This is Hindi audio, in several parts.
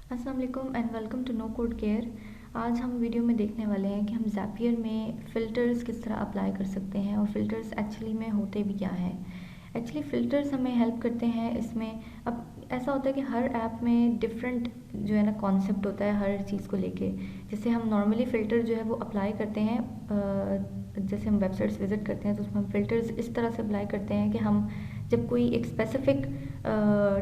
अस्सलाम वालेकुम and welcome to no code care. आज हम वीडियो में देखने वाले हैं कि हम ज़ापियर में फ़िल्टर्स किस तरह अप्लाई कर सकते हैं और फ़िल्टर्स एक्चुअली में होते भी क्या हैं। एक्चुअली फ़िल्टर्स हमें हेल्प करते हैं इसमें। अब ऐसा होता है कि हर ऐप में डिफरेंट जो है ना कॉन्सेप्ट होता है हर चीज़ को लेके। जैसे हम नॉर्मली फ़िल्टर जो है वो अप्लाई करते हैं, जैसे हम वेबसाइट्स विज़िट करते हैं तो उसमें हम फ़िल्टर्स इस तरह से अप्लाई करते हैं कि हम जब कोई एक स्पेसिफ़िक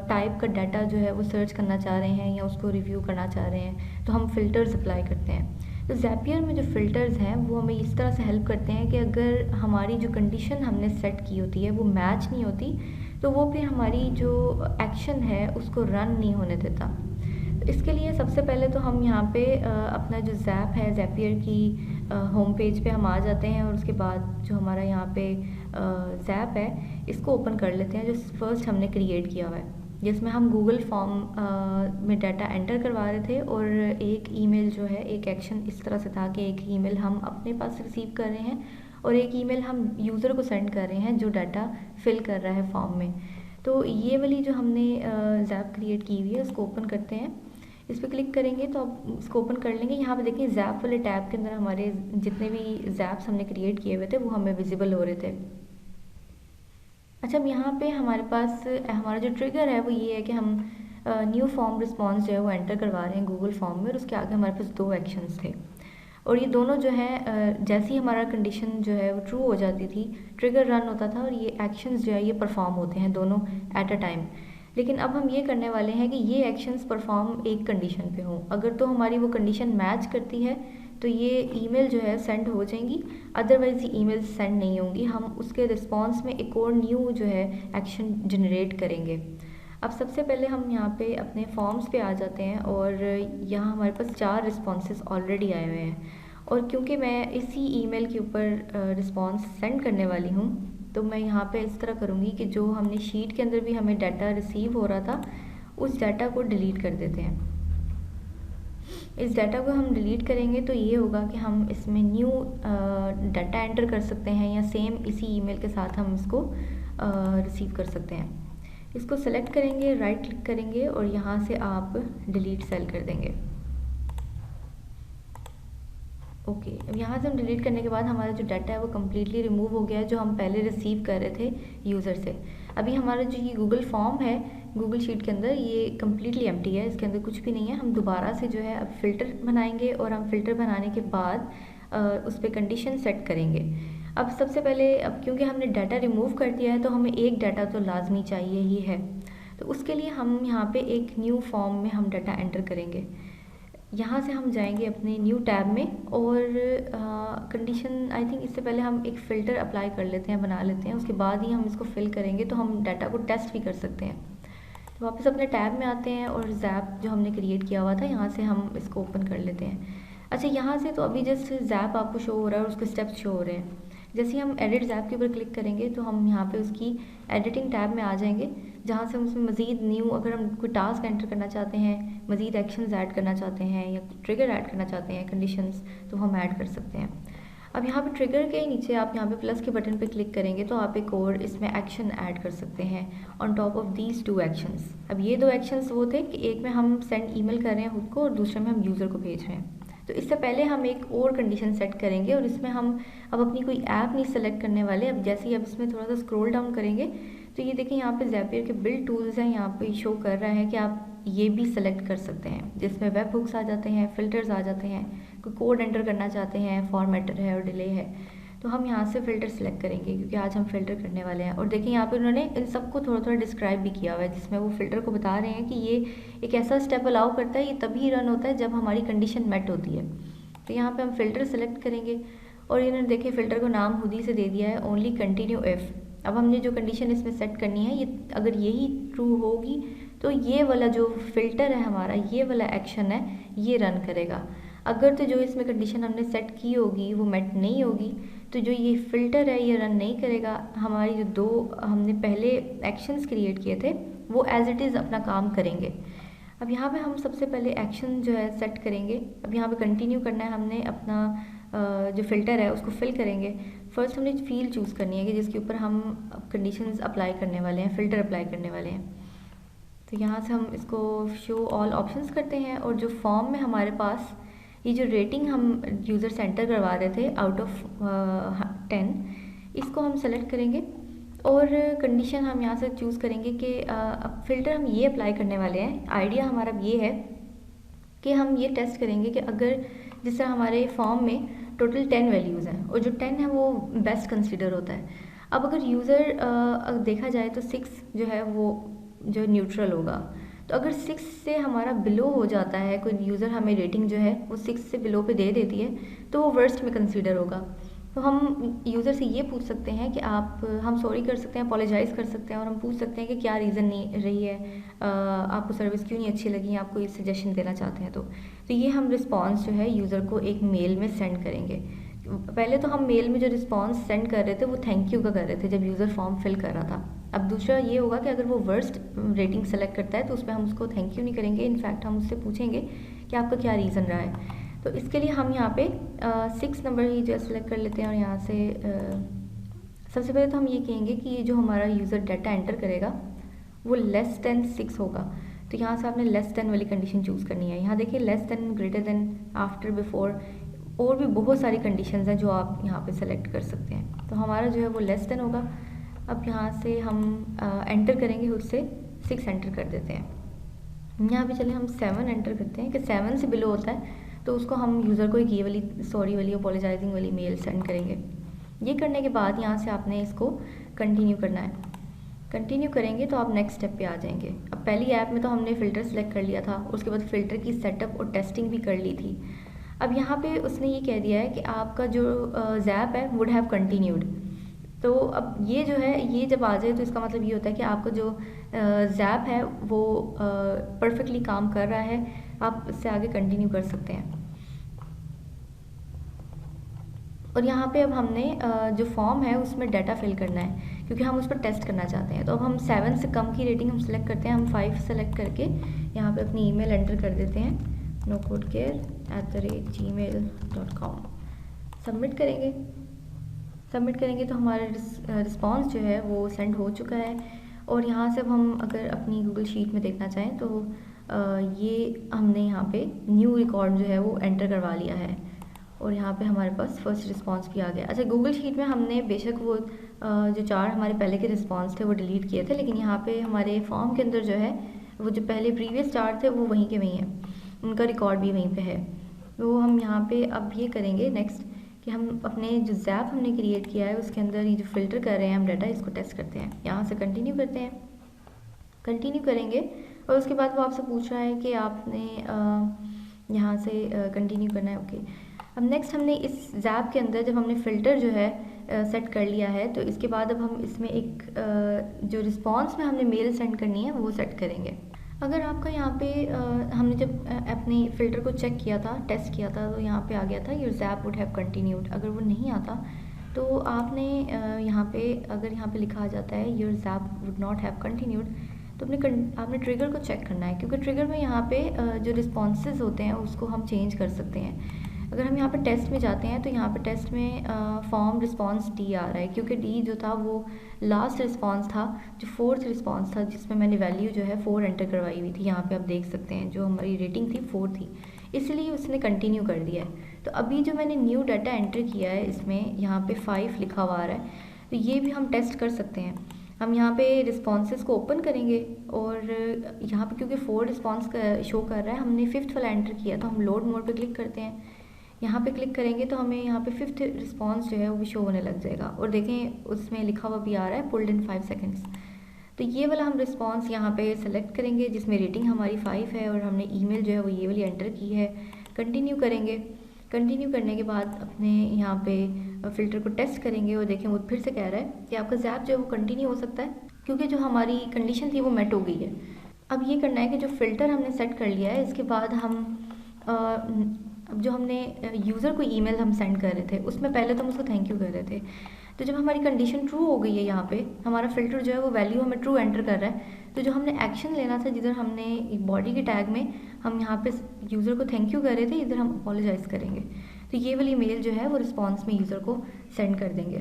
टाइप का डाटा जो है वो सर्च करना चाह रहे हैं या उसको रिव्यू करना चाह रहे हैं तो हम फ़िल्टर्स अप्लाई करते हैं। तो ज़ापियर में जो फ़िल्टर्स हैं वो हमें इस तरह से हेल्प करते हैं कि अगर हमारी जो कंडीशन हमने सेट की होती है वो मैच नहीं होती तो वो फिर हमारी जो एक्शन है उसको रन नहीं होने देता। तो इसके लिए सबसे पहले तो हम यहाँ पे अपना जो ज़ैप है ज़ापियर की होम पेज पे हम आ जाते हैं और उसके बाद जो हमारा यहाँ पे ज़ैप है इसको ओपन कर लेते हैं जो फर्स्ट हमने क्रिएट किया हुआ है, जिसमें हम गूगल फॉर्म में डाटा एंटर करवा रहे थे और एक ईमेल जो है एक एक्शन इस तरह से था कि एक ईमेल हम अपने पास रिसीव कर रहे हैं और एक ईमेल हम यूज़र को सेंड कर रहे हैं जो डाटा फिल कर रहा है फॉर्म में। तो ये वाली जो हमने ज़ैप क्रिएट की हुई है उसको ओपन करते हैं। इस पर क्लिक करेंगे तो आप इसको ओपन कर लेंगे। यहाँ पे देखिए ज़ैप वाले टैब के अंदर हमारे जितने भी ज़ैप्स हमने क्रिएट किए हुए थे वो हमें विजिबल हो रहे थे। अच्छा, अब यहाँ पे हमारे पास हमारा जो ट्रिगर है वो ये है कि हम न्यू फॉर्म रिस्पॉन्स जो है वो एंटर करवा रहे हैं गूगल फॉर्म में और उसके आगे हमारे पास दो एक्शंस थे और ये दोनों जो है जैसे ही हमारा कंडीशन जो है वो ट्रू हो जाती थी ट्रिगर रन होता था और ये एक्शंस जो है ये परफॉर्म होते हैं दोनों एट अ टाइम। लेकिन अब हम ये करने वाले हैं कि ये एक्शंस परफॉर्म एक कंडीशन पे हों। अगर तो हमारी वो कंडीशन मैच करती है तो ये ईमेल जो है सेंड हो जाएंगी, अदरवाइज़ ये ईमेल सेंड नहीं होंगी। हम उसके रिस्पॉन्स में एक और न्यू जो है एक्शन जनरेट करेंगे। अब सबसे पहले हम यहाँ पे अपने फॉर्म्स पे आ जाते हैं और यहाँ हमारे पास 4 रिस्पॉन्सेज ऑलरेडी आए हुए हैं और क्योंकि मैं इसी ईमेल के ऊपर रिस्पॉन्स सेंड करने वाली हूँ तो मैं यहाँ पे इस तरह करूँगी कि जो हमने शीट के अंदर भी हमें डाटा रिसीव हो रहा था उस डाटा को डिलीट कर देते हैं। इस डाटा को हम डिलीट करेंगे तो ये होगा कि हम इसमें न्यू डाटा एंटर कर सकते हैं या सेम इसी ईमेल के साथ हम इसको रिसीव कर सकते हैं। इसको सेलेक्ट करेंगे, राइट क्लिक करेंगे और यहाँ से आप डिलीट सेल कर देंगे। ओके, अब यहाँ से हम डिलीट करने के बाद हमारा जो डाटा है वो कम्प्लीटली रिमूव हो गया है जो हम पहले रिसीव कर रहे थे यूज़र से। अभी हमारा जो ये गूगल फॉर्म है गूगल शीट के अंदर ये कम्प्लीटली एम्प्टी है, इसके अंदर कुछ भी नहीं है। हम दोबारा से जो है अब फ़िल्टर बनाएंगे और हम फ़िल्टर बनाने के बाद उस पर कंडीशन सेट करेंगे। अब सबसे पहले अब क्योंकि हमने डाटा रिमूव कर दिया है तो हमें एक डाटा तो लाजमी चाहिए ही है, तो उसके लिए हम यहाँ पे एक न्यू फॉर्म में हम डाटा एंटर करेंगे। यहाँ से हम जाएंगे अपने न्यू टैब में और कंडीशन आई थिंक इससे पहले हम एक फ़िल्टर अप्लाई कर लेते हैं, बना लेते हैं, उसके बाद ही हम इसको फिल करेंगे तो हम डाटा को टेस्ट भी कर सकते हैं। तो वापस अपने टैब में आते हैं और ज़ैप जो हमने क्रिएट किया हुआ था यहाँ से हम इसको ओपन कर लेते हैं। अच्छा, यहाँ से तो अभी जस्ट ज़ैप आपको शो हो रहा है और उसके स्टेप्स शो हो रहे हैं। जैसे ही हम एडिट ज़ैप के ऊपर क्लिक करेंगे तो हम यहाँ पे उसकी एडिटिंग टैब में आ जाएंगे जहाँ से हम उसमें मज़ीद न्यू अगर हम कोई टास्क एंटर करना चाहते हैं, मज़ीद एक्शंस ऐड करना चाहते हैं या ट्रिगर ऐड करना चाहते हैं कंडीशंस तो हम ऐड कर सकते हैं। अब यहाँ पे ट्रिगर के नीचे आप यहाँ पे प्लस के बटन पे क्लिक करेंगे तो आप एक और इसमें एक्शन ऐड कर सकते हैं on top of these 2 actions. अब ये 2 एक्शंस वो थे कि एक में हम सेंड ईमेल कर रहे हैं खुद को और दूसरे में हम यूज़र को भेज रहे हैं। तो इससे पहले हम एक और कंडीशन सेट करेंगे और इसमें हम अब अपनी कोई ऐप नहीं सेलेक्ट करने वाले। अब जैसे ही अब इसमें थोड़ा सा स्क्रॉल डाउन करेंगे तो ये देखिए यहाँ पे ज़ापियर के बिल्ड टूल्स हैं, यहाँ पे शो कर रहा है कि आप ये भी सेलेक्ट कर सकते हैं जिसमें वेब हुक्स आ जाते हैं, फ़िल्टर्स आ जाते हैं, कोई कोड एंटर करना चाहते हैं, फॉर्मेटर है और डिले है। तो हम यहाँ से फ़िल्टर सेलेक्ट करेंगे क्योंकि आज हम फ़िल्टर करने वाले हैं। और देखिए यहाँ पे उन्होंने इन सबको थोड़ा थोड़ा डिस्क्राइब भी किया हुआ है जिसमें वो फ़िल्टर को बता रहे हैं कि ये एक ऐसा स्टेप अलाउ करता है, ये तभी रन होता है जब हमारी कंडीशन मेट होती है। तो यहाँ पे हम फ़िल्टर सेलेक्ट करेंगे और इन्होंने देखिए फ़िल्टर को नाम खुद ही से दे दिया है ओनली कंटिन्यू इफ़। अब हमने जो कंडीशन इसमें सेट करनी है ये अगर यही ट्रू होगी तो ये वाला जो फ़िल्टर है हमारा, ये वाला एक्शन है ये रन करेगा। अगर तो जो इसमें कंडीशन हमने सेट की होगी वो मेट नहीं होगी तो जो ये फ़िल्टर है ये रन नहीं करेगा। हमारी जो 2 हमने पहले एक्शंस क्रिएट किए थे वो एज़ इट इज़ अपना काम करेंगे। अब यहाँ पे हम सबसे पहले एक्शन जो है सेट करेंगे। अब यहाँ पे कंटिन्यू करना है, हमने अपना जो फ़िल्टर है उसको फिल करेंगे। फर्स्ट हमने फील्ड चूज़ करनी है कि जिसके ऊपर हम कंडीशंस अप्लाई करने वाले हैं, फ़िल्टर अप्लाई करने वाले हैं। तो यहाँ से हम इसको शो ऑल ऑप्शंस करते हैं और जो फॉर्म में हमारे पास ये जो रेटिंग हम यूज़र से एंटर करवा रहे थे आउट ऑफ 10, इसको हम सेलेक्ट करेंगे और कंडीशन हम यहाँ से चूज़ करेंगे कि अब फ़िल्टर हम ये अप्लाई करने वाले हैं। आइडिया हमारा ये है कि हम ये टेस्ट करेंगे कि अगर जिस तरह हमारे फॉर्म में टोटल 10 वैल्यूज़ हैं और जो 10 है वो बेस्ट कंसिडर होता है। अब अगर यूज़र देखा जाए तो 6 जो है वो जो न्यूट्रल होगा। तो अगर 6 से हमारा बिलो हो जाता है, कोई यूज़र हमें रेटिंग जो है वो 6 से बिलो पे दे देती है, तो वो वर्स्ट में कंसीडर होगा। तो हम यूज़र से ये पूछ सकते हैं कि हम सॉरी कर सकते हैं, अपोलोजाइज़ कर सकते हैं और हम पूछ सकते हैं कि क्या रीज़न नहीं रही है, आपको सर्विस क्यों नहीं अच्छी लगी, आप कोई सजेशन देना चाहते हैं तो ये हम रिस्पॉन्स जो है यूज़र को एक मेल में सेंड करेंगे। पहले तो हम मेल में जो रिस्पॉन्स सेंड कर रहे थे वो थैंक यू का कर रहे थे जब यूज़र फॉर्म फिल कर रहा था। अब दूसरा ये होगा कि अगर वो वर्स्ट रेटिंग सेलेक्ट करता है तो उसमें हम उसको थैंक यू नहीं करेंगे, इनफैक्ट हम उससे पूछेंगे कि आपका क्या रीज़न रहा है। तो इसके लिए हम यहाँ पे 6 नंबर ही जो सेलेक्ट कर लेते हैं और यहाँ से सबसे पहले तो हम ये कहेंगे कि ये जो हमारा यूज़र डाटा एंटर करेगा वो लेस देन 6 होगा। तो यहाँ से आपने लेस देन वाली कंडीशन चूज़ करनी है। यहाँ देखिए less than, greater than, after, before, और भी बहुत सारी कंडीशंस हैं जो आप यहाँ पे सेलेक्ट कर सकते हैं। तो हमारा जो है वो लेस देन होगा। अब यहाँ से हम एंटर करेंगे, उससे 6 एंटर कर देते हैं। यहाँ पे चले हम 7 एंटर करते हैं कि 7 से बिलो होता है तो उसको हम यूज़र को एक ये वाली सॉरी वाली अपोलोजाइजिंग वाली मेल सेंड करेंगे। ये करने के बाद यहाँ से आपने इसको कंटिन्यू करना है। कंटिन्यू करेंगे तो आप नेक्स्ट स्टेप पे आ जाएंगे। अब पहली ऐप में तो हमने फ़िल्टर सेलेक्ट कर लिया था, उसके बाद फ़िल्टर की सेटअप और टेस्टिंग भी कर ली थी। अब यहाँ पे उसने ये कह दिया है कि आपका जो ज़ैप है वुड हैव कंटिन्यूड। तो अब ये जो है ये जब आ जाए तो इसका मतलब ये होता है कि आपका जो ज़ैप है वो परफेक्टली काम कर रहा है, आप इससे आगे कंटिन्यू कर सकते हैं। और यहाँ पे अब हमने जो फॉर्म है उसमें डाटा फिल करना है क्योंकि हम उस पर टेस्ट करना चाहते हैं। तो अब हम 7 से कम की रेटिंग हम सेलेक्ट करते हैं। हम 5 सेलेक्ट करके यहाँ पे अपनी ईमेल एंटर कर देते हैं, nocodecare@gmail.com। सबमिट करेंगे। सबमिट करेंगे तो हमारा रिस्पॉन्स जो है वो सेंड हो चुका है। और यहाँ से अब हम अगर अपनी गूगल शीट में देखना चाहें तो ये हमने यहाँ पे न्यू रिकॉर्ड जो है वो एंटर करवा लिया है और यहाँ पे हमारे पास फर्स्ट रिस्पांस भी आ गया। अच्छा, गूगल शीट में हमने बेशक वो जो 4 हमारे पहले के रिस्पांस थे वो डिलीट किए थे, लेकिन यहाँ पे हमारे फॉर्म के अंदर जो है वो जो पहले प्रीवियस 4 थे वो वहीं के वहीं हैं, उनका रिकॉर्ड भी वहीं पे है। तो हम यहाँ पे अब ये करेंगे नेक्स्ट कि हम अपने जो ज़ैप हमने क्रिएट किया है उसके अंदर ये जो फ़िल्टर कर रहे हैं हम डाटा, इसको टेस्ट करते हैं। यहाँ से कंटिन्यू करते हैं। कंटिन्यू करेंगे और उसके बाद वो आपसे पूछ रहा है कि आपने यहाँ से कंटिन्यू करना है। ओके, अब नेक्स्ट हमने इस ज़ैप के अंदर जब हमने फ़िल्टर जो है सेट कर लिया है तो इसके बाद अब हम इसमें एक जो रिस्पॉन्स में हमने मेल सेंड करनी है वो सेट करेंगे। अगर आपका यहाँ पे हमने जब अपने फ़िल्टर को चेक किया था, टेस्ट किया था, तो यहाँ पे आ गया था your zap would have continued. अगर वो नहीं आता तो आपने यहाँ पे अगर यहाँ पे लिखा आ जाता है your zap would not have continued तो आपने ट्रिगर को चेक करना है, क्योंकि ट्रिगर में यहाँ पे जो रिस्पॉन्सेज होते हैं उसको हम चेंज कर सकते हैं। अगर हम यहाँ पे टेस्ट में जाते हैं तो यहाँ पे टेस्ट में फॉर्म रिस्पॉन्स डी आ रहा है, क्योंकि डी जो था वो लास्ट रिस्पॉन्स था, जो 4th रिस्पॉन्स था जिसमें मैंने वैल्यू जो है 4 एंटर करवाई हुई थी। यहाँ पे आप देख सकते हैं जो हमारी रेटिंग थी 4 थी, इसलिए उसने कंटिन्यू कर दिया है। तो अभी जो मैंने न्यू डाटा एंटर किया है इसमें यहाँ पे 5 लिखा हुआ आ रहा है, तो ये भी हम टेस्ट कर सकते हैं। हम यहाँ पे रिस्पॉन्सेज को ओपन करेंगे और यहाँ पे क्योंकि 4 रिस्पॉन्स शो कर रहा है, हमने 5th वाला एंटर किया, तो हम लोड मोड पे क्लिक करते हैं। यहाँ पे क्लिक करेंगे तो हमें यहाँ पे 5th रिस्पॉन्स जो है वो भी शो होने लग जाएगा और देखें उसमें लिखा हुआ भी आ रहा है पुल्ड इन 5 सेकेंड्स। तो ये वाला हम रिस्पॉन्स यहाँ पे सेलेक्ट करेंगे जिसमें रेटिंग हमारी 5 है और हमने ईमेल जो है वो ये वाली एंटर की है। कंटिन्यू करेंगे। कंटिन्यू करने के बाद अपने यहाँ पे फ़िल्टर को टेस्ट करेंगे और देखें वो फिर से कह रहा है कि आपका ज़ैप जो है वो कंटिन्यू हो सकता है, क्योंकि जो हमारी कंडीशन थी वो मेट हो गई है। अब ये करना है कि जो फ़िल्टर हमने सेट कर लिया है इसके बाद हम अब जो हमने यूज़र को ईमेल हम सेंड कर रहे थे उसमें पहले तो हम उसको थैंक यू कर रहे थे, तो जब हमारी कंडीशन ट्रू हो गई है, यहाँ पे हमारा फ़िल्टर जो है वो वैल्यू हमें ट्रू एंटर कर रहा है, तो जो हमने एक्शन लेना था जिधर हमने एक बॉडी के टैग में हम यहाँ पे यूज़र को थैंक यू कर रहे थे, इधर हम अपोलोजाइज़ करेंगे। तो ये वाली मेल जो है वो रिस्पॉन्स में यूज़र को सेंड कर देंगे।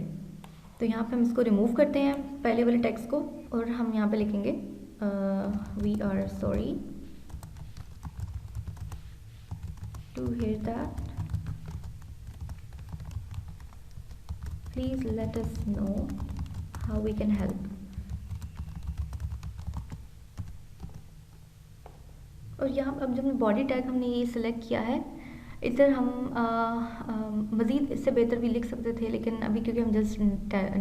तो यहाँ पे हम इसको रिमूव करते हैं पहले वाले टेक्स्ट को और हम यहाँ पे लिखेंगे we are sorry to hear that. Please let us know how we can help. और यहाँ अब जब बॉडी टैग हमने ये सिलेक्ट किया है, इधर हम मज़ीद इससे बेहतर भी लिख सकते थे, लेकिन अभी क्योंकि हम जस्ट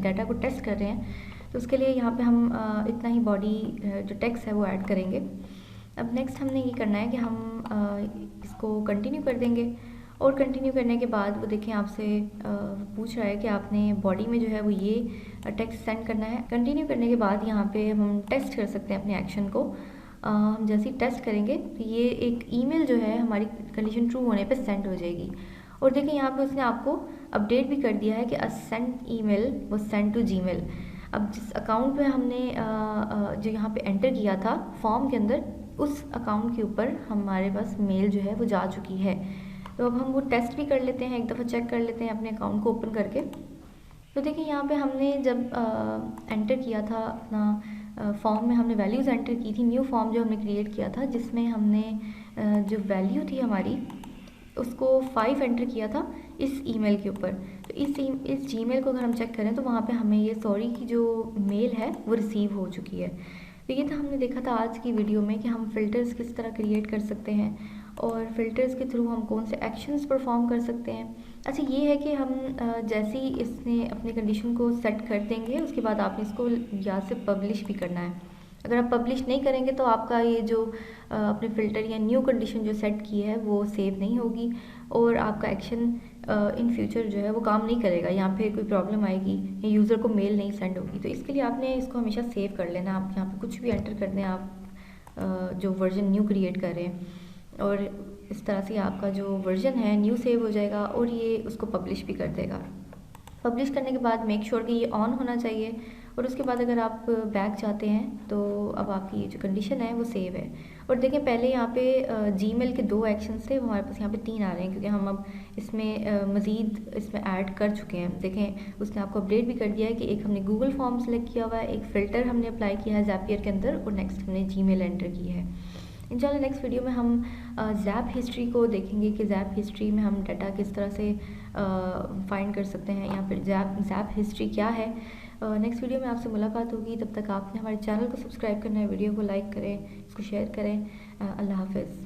डाटा को टेस्ट कर रहे हैं तो उसके लिए यहाँ पे हम इतना ही बॉडी जो टेक्स्ट है वो ऐड करेंगे। अब नेक्स्ट हमने ये करना है कि हम इसको कंटिन्यू कर देंगे, और कंटिन्यू करने के बाद वो देखें आपसे पूछ रहा है कि आपने बॉडी में जो है वो ये टेक्स्ट सेंड करना है। कंटिन्यू करने के बाद यहाँ पे हम टेस्ट कर सकते हैं अपने एक्शन को। हम जैसे ही टेस्ट करेंगे तो ये एक ईमेल जो है हमारी कंडीशन ट्रू होने पे सेंड हो जाएगी। और देखिए यहाँ पे उसने आपको अपडेट भी कर दिया है कि अ सेंड ईमेल वो सेंड टू जीमेल। अब जिस अकाउंट में हमने जो यहाँ पे एंटर किया था फॉर्म के अंदर, उस अकाउंट के ऊपर हमारे पास मेल जो है वो जा चुकी है। तो अब हम वो टेस्ट भी कर लेते हैं, एक दफ़ा चेक कर लेते हैं अपने अकाउंट को ओपन करके। तो देखिए यहाँ पे हमने जब एंटर किया था अपना फॉर्म में, हमने वैल्यूज़ एंटर की थी, न्यू फॉर्म जो हमने क्रिएट किया था जिसमें हमने जो वैल्यू थी हमारी उसको 5 एंटर किया था इस ईमेल के ऊपर। तो इस जीमेल को अगर हम चेक करें तो वहाँ पे हमें ये सॉरी की जो मेल है वो रिसीव हो चुकी है। तो ये था हमने देखा था आज की वीडियो में कि हम फ़िल्टर्स किस तरह क्रिएट कर सकते हैं और फ़िल्टर्स के थ्रू हम कौन से एक्शंस परफॉर्म कर सकते हैं। अच्छा ये है कि हम जैसे ही इसने अपने कंडीशन को सेट कर देंगे उसके बाद आपने इसको यहाँ से पब्लिश भी करना है। अगर आप पब्लिश नहीं करेंगे तो आपका ये जो अपने फ़िल्टर या न्यू कंडीशन जो सेट की है वो सेव नहीं होगी और आपका एक्शन इन फ्यूचर जो है वो काम नहीं करेगा, यहाँ पे कोई प्रॉब्लम आएगी या यूज़र को मेल नहीं सेंड होगी। तो इसके लिए आपने इसको हमेशा सेव कर लेना। आप यहाँ पे कुछ भी एंटर कर दें, आप जो वर्जन न्यू क्रिएट कर रहे हैं, और इस तरह से आपका जो वर्जन है न्यू सेव हो जाएगा और ये उसको पब्लिश भी कर देगा। पब्लिश करने के बाद मेक श्योर कि ये ऑन होना चाहिए, और उसके बाद अगर आप बैक जाते हैं तो अब आपकी ये जो कंडीशन है वो सेव है। और देखें पहले यहाँ पे जीमेल के 2 एक्शंस थे, वो हमारे पास यहाँ पे 3 आ रहे हैं क्योंकि हम अब इसमें मज़ीद इसमें ऐड कर चुके हैं। देखें उसने आपको अपडेट भी कर दिया है कि एक हमने गूगल फॉर्म सेलेक्ट किया हुआ है, एक फ़िल्टर हमने अप्लाई किया है ज़ैपियर के अंदर, और नेक्स्ट हमने जीमेल एंटर की है। इंशाल्लाह नेक्स्ट वीडियो में हम ज़ैप हिस्ट्री को देखेंगे कि ज़ैप हिस्ट्री में हम डाटा किस तरह से फाइंड कर सकते हैं, या फिर ज़ैप हिस्ट्री क्या है। नेक्स्ट वीडियो में आपसे मुलाकात होगी। तब तक आपने हमारे चैनल को सब्सक्राइब करना है, वीडियो को लाइक करें, इसको शेयर करें। अल्लाह हाफ़िज़।